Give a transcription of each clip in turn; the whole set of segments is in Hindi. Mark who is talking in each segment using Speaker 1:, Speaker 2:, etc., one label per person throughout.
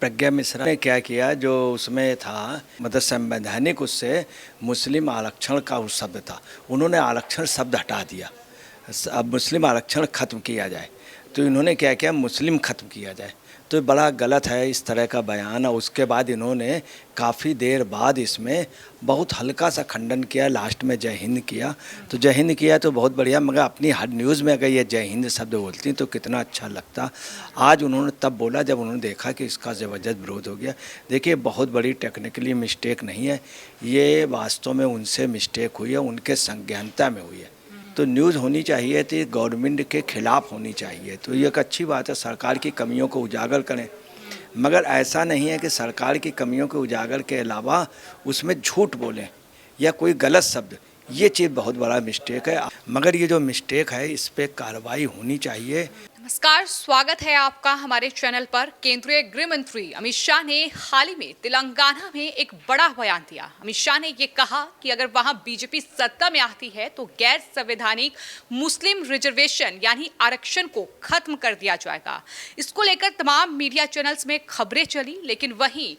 Speaker 1: प्रज्ञा मिश्रा ने क्या किया जो उसमें था, मतलब संवैधानिक उससे मुस्लिम आरक्षण का उस शब्द था, उन्होंने आरक्षण शब्द हटा दिया। अब मुस्लिम आरक्षण खत्म किया जाए, तो इन्होंने क्या किया, मुस्लिम खत्म किया जाए। तो बड़ा गलत है इस तरह का बयान। और उसके बाद इन्होंने काफ़ी देर बाद इसमें बहुत हल्का सा खंडन किया, लास्ट में जय हिंद किया। तो जय हिंद किया तो बहुत बढ़िया, मगर अपनी हर न्यूज़ में अगर ये जय हिंद शब्द बोलती तो कितना अच्छा लगता। आज उन्होंने तब बोला जब उन्होंने देखा कि इसका ज़बरदस्त विरोध हो गया। देखिए, बहुत बड़ी टेक्निकली मिस्टेक नहीं है ये, वास्तव में उनसे मिस्टेक हुई है, उनके संज्ञानता में हुई है। तो न्यूज़ होनी चाहिए थी गवर्नमेंट के खिलाफ होनी चाहिए, तो ये एक अच्छी बात है, सरकार की कमियों को उजागर करें। मगर ऐसा नहीं है कि सरकार की कमियों को उजागर के अलावा उसमें झूठ बोलें या कोई गलत शब्द, ये चीज़ बहुत बड़ा मिस्टेक है। मगर ये जो मिस्टेक है इस पर कार्रवाई होनी चाहिए।
Speaker 2: नमस्कार, स्वागत है आपका हमारे चैनल पर। केंद्रीय गृह मंत्री अमित शाह ने हाल ही में तेलंगाना में एक बड़ा बयान दिया। अमित शाह ने ये कहा कि अगर वहां बीजेपी सत्ता में आती है तो गैर संवैधानिक मुस्लिम रिजर्वेशन यानी आरक्षण को खत्म कर दिया जाएगा। इसको लेकर तमाम मीडिया चैनल्स में खबरें चली, लेकिन वहीं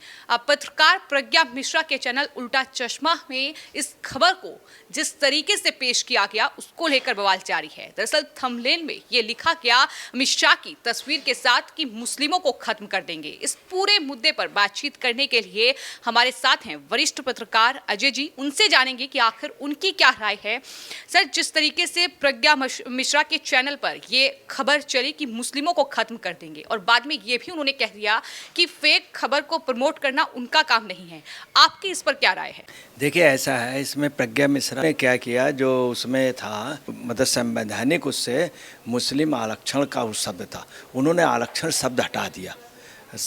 Speaker 2: पत्रकार प्रज्ञा मिश्रा के चैनल उल्टा चश्मा में इस खबर को जिस तरीके से पेश किया गया उसको लेकर बवाल जारी है। दरअसल थंबनेल में ये लिखा गया अमित शाह की तस्वीर के साथ कि मुस्लिमों को खत्म कर देंगे। इस पूरे मुद्दे पर बातचीत करने के लिए हमारे साथ हैं वरिष्ठ पत्रकार अजय जी। उनसे जानेंगे कि आखिर उनकी क्या राय है। सर, जिस तरीके से प्रज्ञा मिश्रा के चैनल पर ये खबर चली कि मुस्लिमों को खत्म कर देंगे और बाद में ये भी उन्होंने कह दिया कि फेक खबर को प्रमोट करना उनका काम नहीं है, आपकी इस पर क्या राय है?
Speaker 1: देखिए, ऐसा है, इसमें प्रज्ञा मिश्रा ने क्या किया जो उसमें था, मतलब संवैधानिक उससे मुस्लिम आरक्षण का उस शब्द था, उन्होंने आरक्षण शब्द हटा दिया।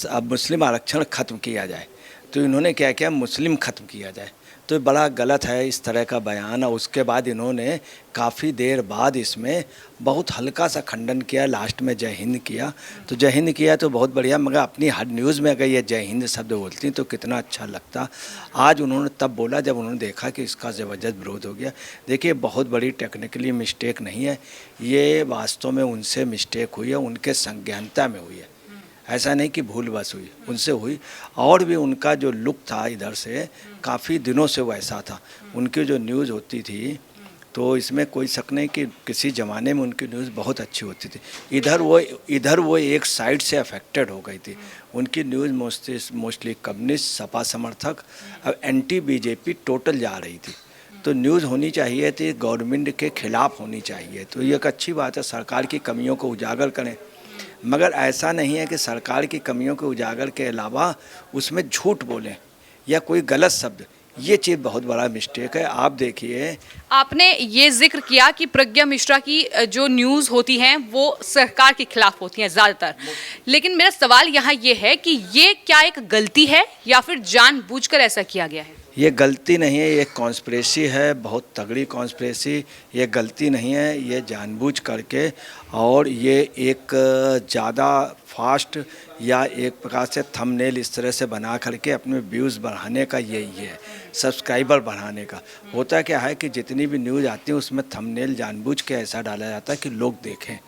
Speaker 1: अब मुस्लिम आरक्षण खत्म किया जाए, तो इन्होंने क्या किया, मुस्लिम खत्म किया जाए। तो बड़ा गलत है इस तरह का बयान। और उसके बाद इन्होंने काफ़ी देर बाद इसमें बहुत हल्का सा खंडन किया, लास्ट में जय हिंद किया। तो जय हिंद किया तो बहुत बढ़िया, मगर अपनी हर न्यूज़ में अगर ये जय हिंद शब्द बोलती तो कितना अच्छा लगता। आज उन्होंने तब बोला जब उन्होंने देखा कि इसका ज़बरदस्त विरोध हो गया। देखिए, बहुत बड़ी टेक्निकली मिस्टेक नहीं है ये, वास्तव में उनसे मिस्टेक हुई है, उनके संज्ञानता में हुई है। ऐसा नहीं कि भूल बस हुई, उनसे हुई। और भी उनका जो लुक था इधर से काफ़ी दिनों से वैसा था। उनकी जो न्यूज़ होती थी तो इसमें कोई शक नहीं कि किसी ज़माने में उनकी न्यूज़ बहुत अच्छी होती थी। इधर वो एक साइड से अफेक्टेड हो गई थी। उनकी न्यूज़ मोस्टली कम्युनिस्ट, सपा समर्थक, अब एंटी बीजेपी टोटल जा रही थी। तो न्यूज़ होनी चाहिए थी गवर्नमेंट के खिलाफ होनी चाहिए, तो ये एक अच्छी बात है, सरकार की कमियों को उजागर करें। मगर ऐसा नहीं है कि सरकार की कमियों को उजागर के अलावा उसमें झूठ बोलें या कोई गलत शब्द, ये चीज़ बहुत बड़ा मिस्टेक है। आप देखिए,
Speaker 2: आपने ये जिक्र किया कि प्रज्ञा मिश्रा की जो न्यूज़ होती हैं वो सरकार के खिलाफ होती हैं ज़्यादातर, लेकिन मेरा सवाल यहाँ ये है कि ये क्या एक गलती है या फिर जानबूझकर ऐसा किया गया है?
Speaker 1: ये गलती नहीं है, ये कॉन्स्पिरेसी है, बहुत तगड़ी कॉन्स्पिरेसी। ये गलती नहीं है, ये जानबूझ करके, और ये एक ज़्यादा फास्ट या एक प्रकार से थंबनेल इस तरह से बना करके अपने व्यूज़ बढ़ाने का यही है, सब्सक्राइबर बढ़ाने का। होता क्या है कि जितनी भी न्यूज़ आती है उसमें थंबनेल जानबूझ के ऐसा डाला जाता है कि लोग देखें।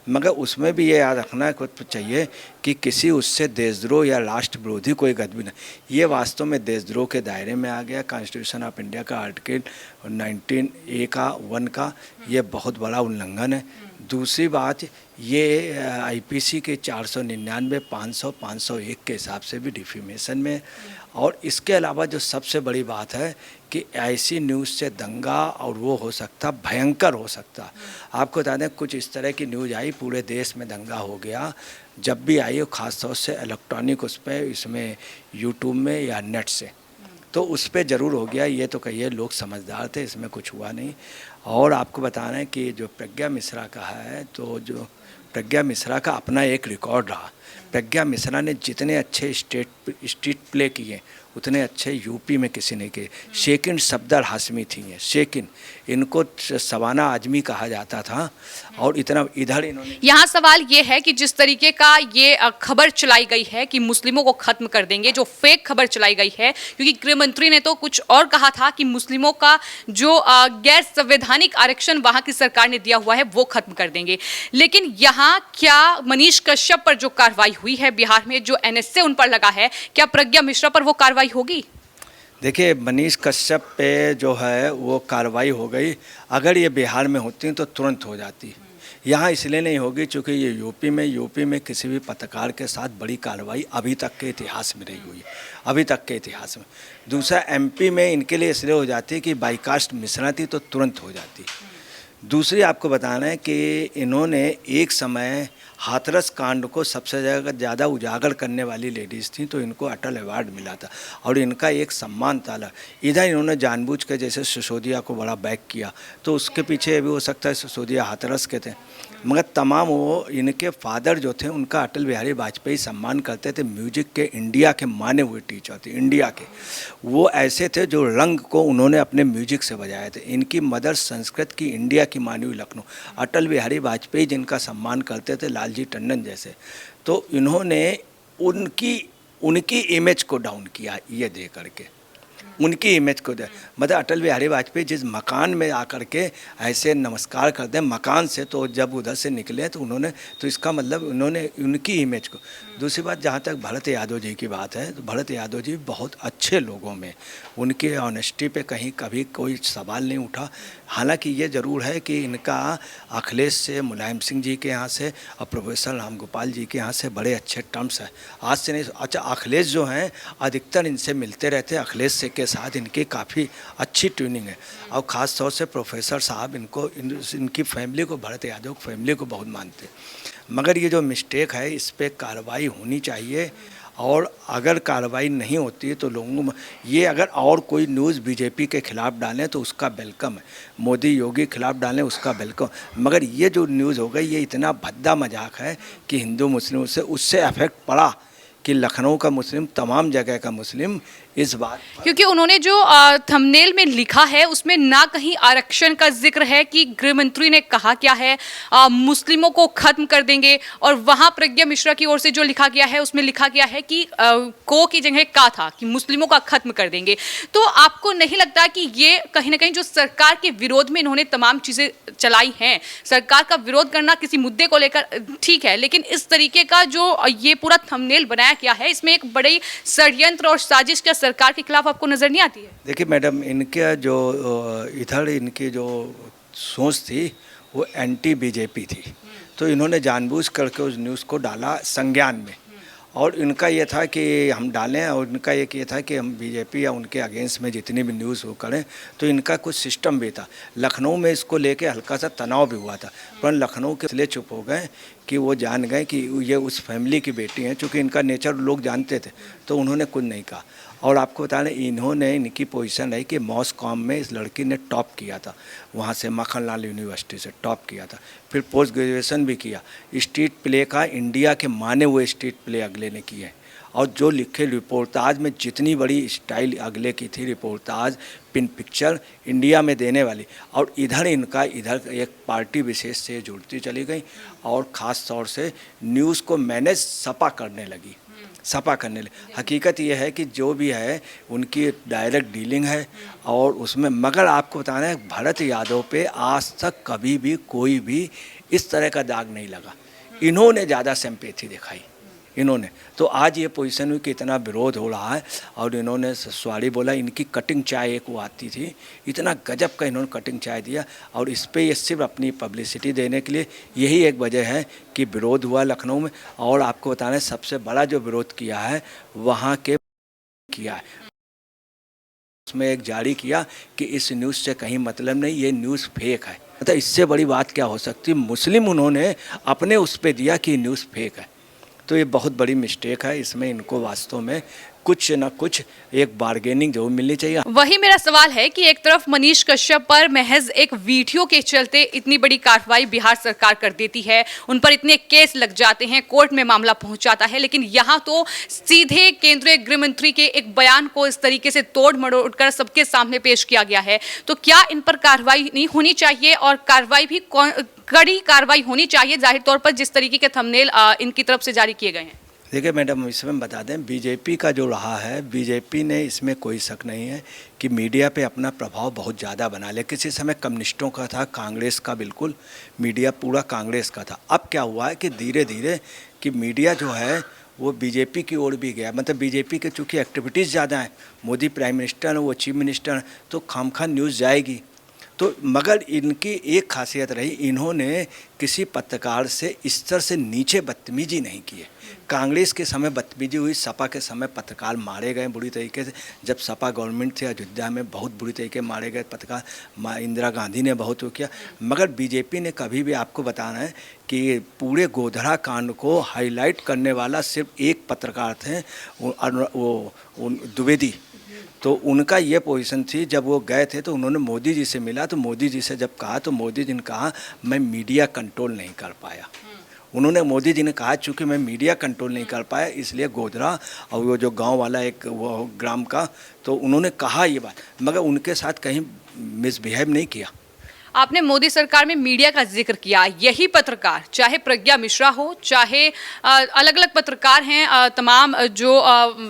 Speaker 1: मगर उसमें भी ये याद रखना चाहिए कि किसी उससे देशद्रोह या राष्ट्र विरोधी कोई गतिविधि नहीं, ये वास्तव में देशद्रोह के दायरे में आ गया। कॉन्स्टिट्यूशन ऑफ इंडिया का आर्टिकल 19A का 1 का ये बहुत बड़ा उल्लंघन है। दूसरी बात, ये आईपीसी के 499, 500, 501 के हिसाब से भी डिफेमेशन में। और इसके अलावा जो सबसे बड़ी बात है कि ऐसी न्यूज़ से दंगा और वो हो सकता, भयंकर हो सकता। आपको बता दें, कुछ इस तरह की न्यूज़ आई, पूरे देश में दंगा हो गया। जब भी आई हो, ख़ास तौर से इलेक्ट्रॉनिक उस पर, इसमें यूट्यूब में या नेट से, तो उस पर ज़रूर हो गया। ये तो कहिए लोग समझदार थे, इसमें कुछ हुआ नहीं। और आपको बताना है कि जो प्रज्ञा मिश्रा का है, तो जो प्रज्ञा मिश्रा का अपना एक रिकॉर्ड रहा। प्रज्ञा मिश्रा ने जितने अच्छे स्ट्रीट प्ले किए उतने अच्छे यूपी में किसी ने किए। शेकिन सफदर हाशमी थी ये, शेकिन, इनको सवाना आजमी कहा जाता था। और इतना इधर इन्होंने,
Speaker 2: यहाँ सवाल ये है कि जिस तरीके का ये खबर चलाई गई है कि मुस्लिमों को खत्म कर देंगे, जो फेक खबर चलाई गई है, क्योंकि गृह मंत्री ने तो कुछ और कहा था कि मुस्लिमों का जो गैर संवैधानिक आरक्षण वहां की सरकार ने दिया हुआ है वो खत्म कर देंगे। लेकिन यहाँ क्या मनीष कश्यप पर जो कार्रवाई कार्रवाई हुई है बिहार में, जो एनएसए उन पर लगा है, क्या प्रज्ञा मिश्रा पर वो कार्रवाई होगी?
Speaker 1: देखिए, मनीष कश्यप पे जो है वो कार्रवाई हो गई। अगर ये बिहार में होती तो तुरंत हो जाती। यहाँ इसलिए नहीं होगी क्योंकि ये यूपी में किसी भी पत्रकार के साथ बड़ी कार्रवाई अभी तक के इतिहास में नहीं हुई, अभी तक के इतिहास में। दूसरा, एमपी में इनके लिए इसलिए हो जाती कि बाईकास्ट मिश्रा थी तो तुरंत हो जाती। दूसरी आपको बताना है कि इन्होंने एक समय हाथरस कांड को सबसे ज़्यादा उजागर करने वाली लेडीज़ थी, तो इनको अटल अवार्ड मिला था और इनका एक सम्मान था। इधर इन्होंने जानबूझ के जैसे सिसोदिया को बड़ा बैक किया, तो उसके पीछे भी हो सकता है सिसोदिया हाथरस के थे, मगर तमाम वो इनके फादर जो थे उनका अटल बिहारी वाजपेयी सम्मान करते थे। म्यूजिक के इंडिया के माने हुए टीचर थे, इंडिया के वो ऐसे थे जो रंग को उन्होंने अपने म्यूजिक से बजाए थे। इनकी मदर संस्कृत की, इंडिया की मानी हुई लखनऊ। अटल बिहारी वाजपेयी जिनका सम्मान करते थे, लालजी टंडन जैसे, तो इन्होंने उनकी इमेज को डाउन किया ये दे करके, उनकी इमेज को दे। मतलब अटल बिहारी वाजपेयी जिस मकान में आकर के ऐसे नमस्कार कर दें मकान से, तो जब उधर से निकले तो उन्होंने, तो इसका मतलब उन्होंने उनकी इमेज को। दूसरी बात, जहाँ तक भरत यादव जी की बात है, तो भरत यादव जी बहुत अच्छे लोगों में, उनके ऑनेस्टी पे कहीं कभी कोई सवाल नहीं उठा। हालांकि ये ज़रूर है कि इनका अखिलेश से, मुलायम सिंह जी के यहाँ से और प्रोफेसर राम गोपाल जी के यहाँ से बड़े अच्छे टर्म्स हैं। आज से नहीं, अच्छा अखिलेश जो हैं अधिकतर इनसे मिलते रहते, अखिलेश से के साथ इनकी काफ़ी अच्छी ट्यूनिंग है और ख़ास तौर से प्रोफेसर साहब इनकी फैमिली को, भरत यादव की फैमिली को बहुत मानते। मगर ये जो मिस्टेक है इस पर कार्रवाई होनी चाहिए, और अगर कार्रवाई नहीं होती है तो लोगों में ये, अगर और कोई न्यूज़ बीजेपी के खिलाफ डालें तो उसका वेलकम है, मोदी योगी खिलाफ डालें उसका वेलकम, मगर ये जो न्यूज़ हो गई ये इतना भद्दा मजाक है कि हिंदू मुस्लिम उससे अफेक्ट पड़ा कि लखनऊ का मुस्लिम, तमाम जगह का मुस्लिम इस बात,
Speaker 2: क्योंकि उन्होंने जो थंबनेल में लिखा है उसमें ना कहीं आरक्षण का जिक्र है कि गृह मंत्री ने कहा क्या है मुस्लिमों को खत्म कर देंगे, और वहां प्रज्ञा मिश्रा की ओर से जो लिखा गया है उसमें लिखा गया है कि को की जगह का था कि मुस्लिमों का खत्म कर देंगे। तो आपको नहीं लगता कि ये कहीं ना कहीं जो सरकार के विरोध में इन्होंने तमाम चीजें चलाई हैं, सरकार का विरोध करना किसी मुद्दे को लेकर ठीक है, लेकिन इस तरीके का जो ये पूरा थंबनेल बनाया गया है इसमें एक बड़ी षड्यंत्र और साजिश क्या सरकार के खिलाफ आपको नजर नहीं आती है?
Speaker 1: देखिए मैडम, इनके जो इधर इनकी जो सोच थी वो एंटी बीजेपी थी, तो इन्होंने जानबूझ करके उस न्यूज़ को डाला संज्ञान में, और इनका ये था कि हम डालें, और इनका एक ये था कि हम बीजेपी या उनके अगेंस्ट में जितनी भी न्यूज़ वो करें। तो इनका कुछ सिस्टम भी था। लखनऊ में इसको लेके हल्का सा तनाव भी हुआ था, पर लखनऊ के इसलिए चुप हो गए कि वो जान गए कि ये उस फैमिली की बेटी हैं, चूँकि इनका नेचर लोग जानते थे, तो उन्होंने कुछ नहीं कहा। और आपको बता दें, इन्होंने, इनकी पोजीशन है कि मॉस.कॉम में इस लड़की ने टॉप किया था, वहाँ से मक्खनलाल यूनिवर्सिटी से टॉप किया था, फिर पोस्ट ग्रेजुएशन भी किया। स्ट्रीट प्ले का इंडिया के माने हुए स्ट्रीट प्ले अगले ने किए, और जो लिखे रिपोर्टाज में जितनी बड़ी स्टाइल अगले की थी, रिपोर्टाज पिन पिक्चर इंडिया में देने वाली, और इधर इधर एक पार्टी विशेष से जुड़ती चली गई, और ख़ास तौर से न्यूज़ को मैनेज सपा करने लगी। हकीकत ये है कि जो भी है उनकी डायरेक्ट डीलिंग है, और उसमें, मगर आपको बताना है भरत यादव पे आज तक कभी भी कोई भी इस तरह का दाग नहीं लगा। इन्होंने ज़्यादा सिंपैथी दिखाई, इन्होंने तो आज ये पोजीशन हुई कि इतना विरोध हो रहा है, और इन्होंने सॉरी बोला। इनकी कटिंग चाय एक वो आती थी, इतना गजब का इन्होंने कटिंग चाय दिया, और इस पे ये सिर्फ अपनी पब्लिसिटी देने के लिए, यही एक वजह है कि विरोध हुआ लखनऊ में। और आपको बताना है सबसे बड़ा जो विरोध किया है वहाँ के किया है, उसमें एक जारी किया कि इस न्यूज़ से कहीं मतलब नहीं, ये न्यूज़ फेक है। मतलब इससे बड़ी बात क्या हो सकती है? मुस्लिम उन्होंने अपने उस पर दिया कि न्यूज़ फेक है, तो ये बहुत बड़ी मिस्टेक है। इसमें इनको वास्तव में कुछ न कुछ एक बार्गेनिंग जो मिलनी चाहिए।
Speaker 2: वही मेरा सवाल है कि एक तरफ मनीष कश्यप पर महज एक वीडियो के चलते इतनी बड़ी कार्रवाई बिहार सरकार कर देती है, उन पर इतने केस लग जाते हैं, कोर्ट में मामला पहुंच जाता है, लेकिन यहाँ तो सीधे केंद्रीय गृह मंत्री के एक बयान को इस तरीके से तोड़ मरोड़ कर सबके सामने पेश किया गया है। तो क्या इन पर कार्रवाई नहीं होनी चाहिए, और कार्रवाई भी कड़ी कार्रवाई होनी चाहिए जाहिर तौर पर जिस तरीके के थंबनेल इनकी तरफ से जारी किए गए हैं?
Speaker 1: देखिए मैडम, इसमें बता दें, बीजेपी का जो रहा है, बीजेपी ने, इसमें कोई शक नहीं है कि मीडिया पे अपना प्रभाव बहुत ज़्यादा बना लिया। किसी समय कम्युनिस्टों का था, कांग्रेस का, बिल्कुल मीडिया पूरा कांग्रेस का था। अब क्या हुआ है कि धीरे धीरे कि मीडिया जो है वो बीजेपी की ओर भी गया, मतलब बीजेपी के चूँकि एक्टिविटीज़ ज़्यादा हैं, मोदी प्राइम मिनिस्टर हैं, वो चीफ मिनिस्टर हैं, तो खामखा न्यूज़ जाएगी। तो मगर इनकी एक खासियत रही, इन्होंने किसी पत्रकार से इस तरह से नीचे बदतमीजी नहीं की है। कांग्रेस के समय बदतमीजी हुई, सपा के समय पत्रकार मारे गए बुरी तरीके से। जब सपा गवर्नमेंट थी अयोध्या में बहुत बुरी तरीके मारे गए पत्रकार, इंदिरा गांधी ने बहुत वो किया। मगर बीजेपी ने कभी भी, आपको बताना है कि पूरे गोधरा कांड को हाईलाइट करने वाला सिर्फ एक पत्रकार थे, वो द्विवेदी। तो उनका ये पोजीशन थी, जब वो गए थे तो उन्होंने मोदी जी से मिला, तो मोदी जी से जब कहा तो मोदी जी ने कहा मैं मीडिया कंट्रोल नहीं कर पाया। उन्होंने, मोदी जी ने कहा चूँकि मैं मीडिया कंट्रोल नहीं कर पाया इसलिए गोधरा और वो जो गांव वाला एक वो ग्राम का, तो उन्होंने कहा ये बात, मगर उनके साथ कहीं मिसबिहेव नहीं किया।
Speaker 2: आपने मोदी सरकार में मीडिया का जिक्र किया, यही पत्रकार, चाहे प्रज्ञा मिश्रा हो, चाहे अलग अलग पत्रकार हैं, तमाम जो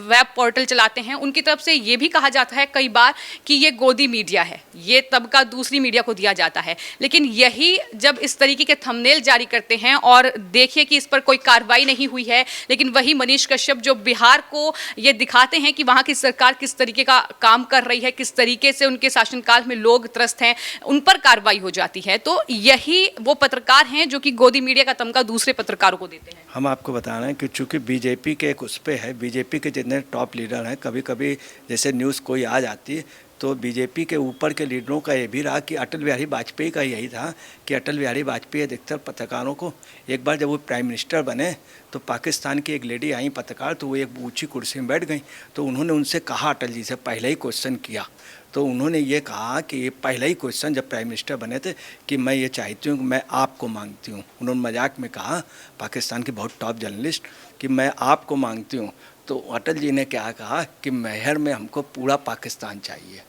Speaker 2: वेब पोर्टल चलाते हैं, उनकी तरफ से ये भी कहा जाता है कई बार कि ये गोदी मीडिया है, ये तबका दूसरी मीडिया को दिया जाता है। लेकिन यही जब इस तरीके के थंबनेल जारी करते हैं और देखिए कि इस पर कोई कार्रवाई नहीं हुई है, लेकिन वही मनीष कश्यप जो बिहार को ये दिखाते हैं कि वहाँ की सरकार किस तरीके का काम कर रही है, किस तरीके से उनके शासनकाल में लोग त्रस्त हैं, उन पर कार्रवाई हो जाती है। तो यही वो पत्रकार हैं जो कि गोदी मीडिया का तमगा दूसरे पत्रकारों को देते हैं।
Speaker 1: हम आपको बता रहे हैं कि चूंकि बीजेपी के एक उस पे है, बीजेपी के जितने टॉप लीडर हैं, कभी कभी जैसे न्यूज़ कोई आ जाती है तो बीजेपी के ऊपर के लीडरों का ये भी रहा कि अटल बिहारी वाजपेयी का यही था कि अटल बिहारी वाजपेयी अधिकतर पत्रकारों को, एक बार जब वो प्राइम मिनिस्टर बने तो पाकिस्तान की एक लेडी आई पत्रकार, तो वो एक ऊंची कुर्सी में बैठ गई, तो उन्होंने उनसे कहा, अटल जी से पहले ही क्वेश्चन किया, तो उन्होंने ये कहा कि ये पहला ही क्वेश्चन जब प्राइम मिनिस्टर बने थे कि मैं ये चाहती हूँ कि मैं आपको मांगती हूँ, उन्होंने मजाक में कहा, पाकिस्तान की बहुत टॉप जर्नलिस्ट, कि मैं आपको मांगती हूँ। तो अटल जी ने क्या कहा कि मेहर में हमको पूरा पाकिस्तान चाहिए।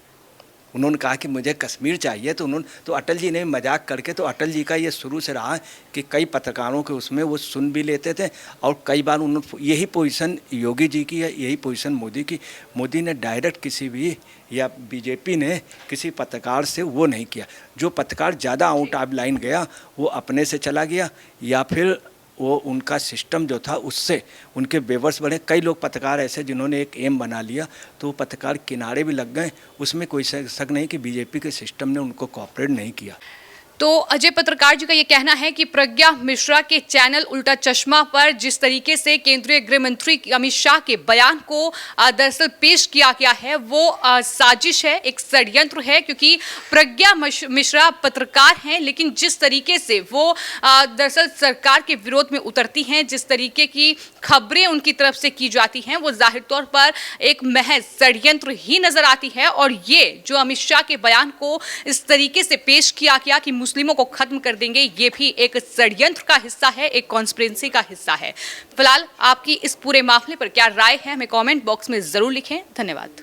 Speaker 1: उन्होंने कहा कि मुझे कश्मीर चाहिए, तो अटल जी ने मजाक करके, तो अटल जी का ये शुरू से रहा कि कई पत्रकारों के उसमें वो सुन भी लेते थे, और कई बार उन्होंने, यही पोजीशन योगी जी की है, यही पोजीशन मोदी की। मोदी ने डायरेक्ट किसी भी, या बीजेपी ने किसी पत्रकार से वो नहीं किया। जो पत्रकार ज़्यादा आउट ऑफ लाइन गया वो अपने से चला गया, या फिर वो उनका सिस्टम जो था उससे उनके बेवर्स बढ़े। कई लोग पत्रकार ऐसे जिन्होंने एक एम बना लिया तो वो पत्रकार किनारे भी लग गए, उसमें कोई शक नहीं कि बीजेपी के सिस्टम ने उनको कोऑपरेट नहीं किया।
Speaker 2: तो अजय पत्रकार जी का ये कहना है कि प्रज्ञा मिश्रा के चैनल उल्टा चश्मा पर जिस तरीके से केंद्रीय गृह मंत्री अमित शाह के बयान को दरअसल पेश किया गया है वो साजिश है, एक षड्यंत्र है, क्योंकि प्रज्ञा मिश्रा पत्रकार हैं, लेकिन जिस तरीके से वो दरअसल सरकार के विरोध में उतरती हैं, जिस तरीके की खबरें उनकी तरफ से की जाती हैं, वो जाहिर तौर पर एक महज षड्यंत्र ही नजर आती है। और ये जो अमित शाह के बयान को इस तरीके से पेश किया गया कि मुस्लिमों को खत्म कर देंगे, ये भी एक षड्यंत्र का हिस्सा है, एक कॉन्स्पिरेसी का हिस्सा है। फिलहाल आपकी इस पूरे मामले पर क्या राय है, हमें कमेंट बॉक्स में जरूर लिखें। धन्यवाद।